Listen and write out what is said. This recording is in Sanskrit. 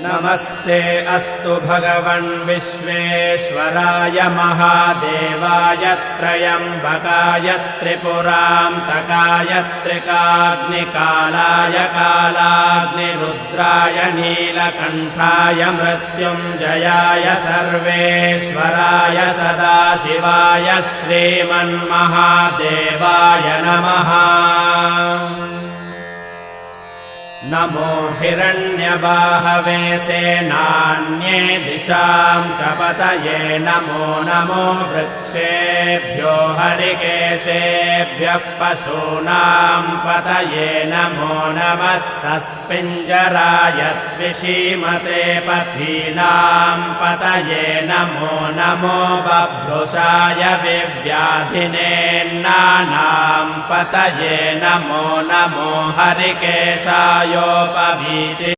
नमस्ते अस्तु भगवन् विश्वेश्वराय महादेवाय त्र्यम्बकाय त्रिपुरान्तकाय त्रिकाग्निकालाय कालाग्निरुद्राय नीलकण्ठाय मृत्युञ्जयाय सर्वेश्वराय सदाशिवाय श्रीमन्महादेवाय नमः। नमो हिरण्यबाहवे सेनान्ये दिशां च पतये नमो नमो वृक्षेभ्यो हरिकेशेभ्यः पशूनां पतये नमो नमः सस्पिञ्जराय द्विषीमते पथीनां पतये नमो नमो बभ्रुषाय विव्याधिनेन्नानां पतये नमो नमो हरिकेशाय योपवीति